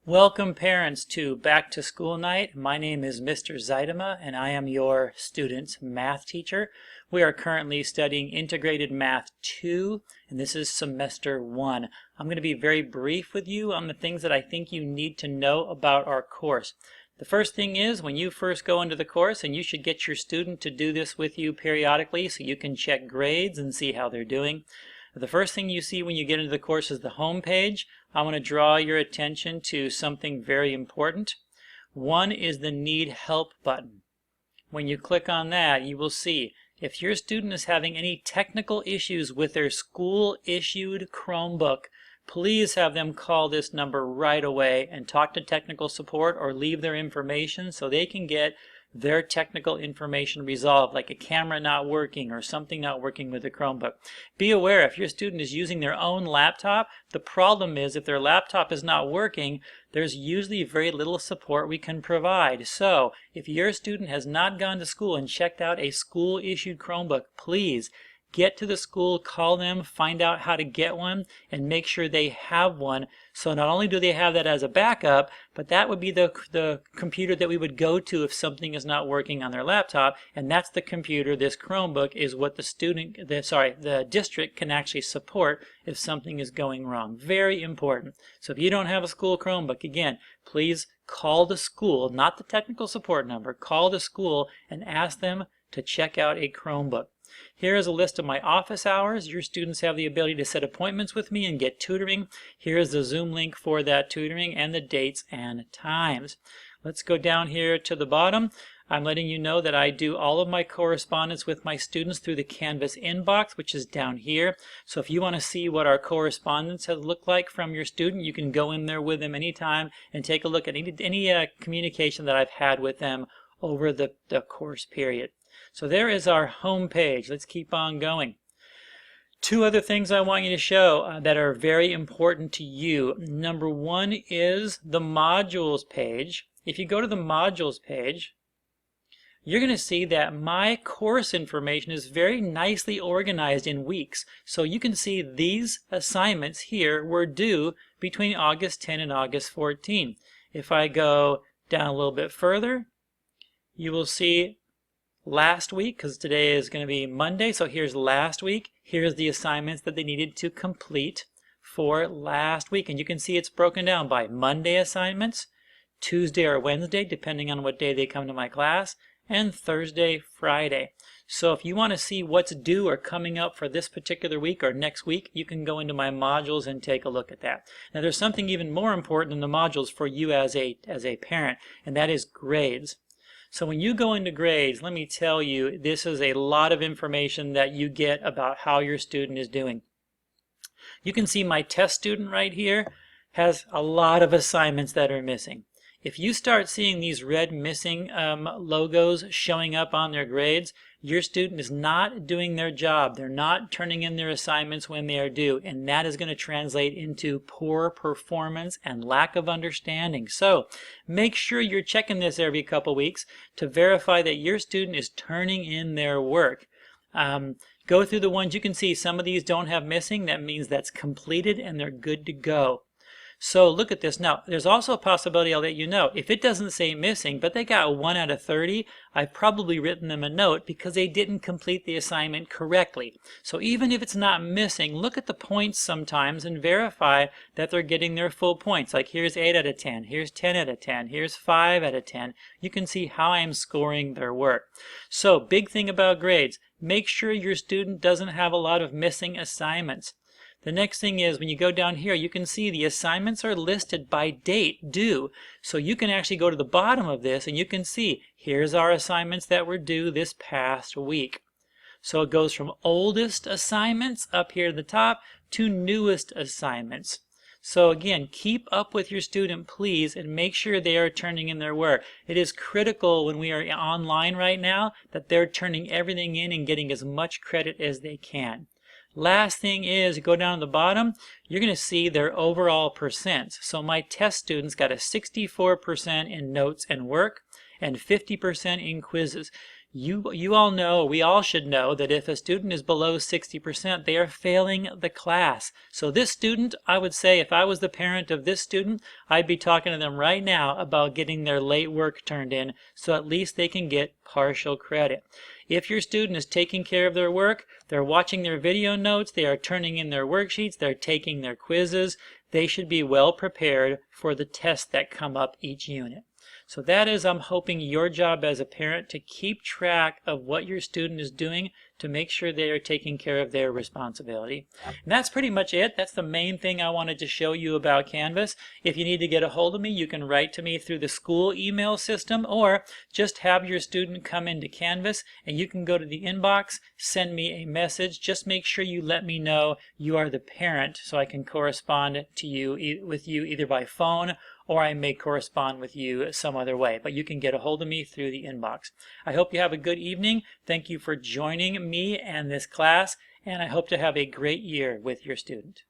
Welcome parents to Back to School Night. My name is Mr. Zeidema and I am your student's math teacher. We are currently studying Integrated Math 2 and this is semester 1. I'm going to be very brief with you on the things that I think you need to know about our course. The first thing is when you first go into the course, and you should get your student to do this with you periodically so you can check grades and see how they're doing. The first thing you see when you get into the course is the home page. I want to draw your attention to something very important. One is the Need Help button. When you click on that, you will see if your student is having any technical issues with their school-issued Chromebook, please have them call this number right away and talk to technical support or leave their information so they can get their technical information resolved, like a camera not working or something not working with the Chromebook. Be aware, if your student is using their own laptop, the problem is if their laptop is not working, there's usually very little support we can provide. So, if your student has not gone to school and checked out a school-issued Chromebook, please get to the school, call them, find out how to get one, and make sure they have one. So not only do they have that as a backup, but that would be the computer that we would go to if something is not working on their laptop, and that's the computer, this Chromebook, is what the district can actually support if something is going wrong. Very important. So if you don't have a school Chromebook, again, please call the school, not the technical support number, call the school and ask them to check out a Chromebook. Here is a list of my office hours. Your students have the ability to set appointments with me and get tutoring. Here is the Zoom link for that tutoring and the dates and times. Let's go down here to the bottom. I'm letting you know that I do all of my correspondence with my students through the Canvas inbox, which is down here. So if you want to see what our correspondence has looked like from your student, you can go in there with them anytime and take a look at any communication that I've had with them over the course period. So there is our home page. Let's keep on going. Two other things I want you to show that are very important to you. Number one is the modules page. If you go to the modules page, you're going to see that my course information is very nicely organized in weeks. So you can see these assignments here were due between August 10 and August 14. If I go down a little bit further, you will see last week, because today is going to be Monday, so here's last week. Here's the assignments that they needed to complete for last week. And you can see it's broken down by Monday assignments, Tuesday or Wednesday, depending on what day they come to my class, and Thursday, Friday. So if you want to see what's due or coming up for this particular week or next week, you can go into my modules and take a look at that. Now there's something even more important in the modules for you as a parent, and that is grades. So when you go into grades, let me tell you, this is a lot of information that you get about how your student is doing. You can see my test student right here has a lot of assignments that are missing. If you start seeing these red missing logos showing up on their grades, your student is not doing their job. They're not turning in their assignments when they are due, and that is going to translate into poor performance and lack of understanding. So make sure you're checking this every couple weeks to verify that your student is turning in their work. Go through the ones you can see. Some of these don't have missing. That means that's completed and they're good to go. So look at this. Now, there's also a possibility, I'll let you know, if it doesn't say missing, but they got 1 out of 30, I've probably written them a note because they didn't complete the assignment correctly. So even if it's not missing, look at the points sometimes and verify that they're getting their full points. Like here's 8 out of 10, here's 10 out of 10, here's 5 out of 10. You can see how I'm scoring their work. So big thing about grades, make sure your student doesn't have a lot of missing assignments. The next thing is when you go down here, you can see the assignments are listed by date due. So you can actually go to the bottom of this and you can see here's our assignments that were due this past week. So it goes from oldest assignments up here at the top to newest assignments. So again, keep up with your student, please, and make sure they are turning in their work. It is critical when we are online right now that they're turning everything in and getting as much credit as they can. Last thing is, go down to the bottom, you're going to see their overall percents. So my test students got a 64% in notes and work and 50% in quizzes. You all know, we all should know, that if a student is below 60%, they are failing the class. So this student, I would say, if I was the parent of this student, I'd be talking to them right now about getting their late work turned in so at least they can get partial credit. If your student is taking care of their work, they're watching their video notes, they are turning in their worksheets, they're taking their quizzes, they should be well prepared for the tests that come up each unit. So that is, I'm hoping, your job as a parent to keep track of what your student is doing to make sure they are taking care of their responsibility. And that's pretty much it. That's the main thing I wanted to show you about Canvas. If you need to get a hold of me, you can write to me through the school email system, or just have your student come into Canvas and you can go to the inbox, send me a message. Just make sure you let me know you are the parent so I can correspond to you with you either by phone or I may correspond with you some other way. But you can get a hold of me through the inbox. I hope you have a good evening. Thank you for joining me and this class, and I hope to have a great year with your student.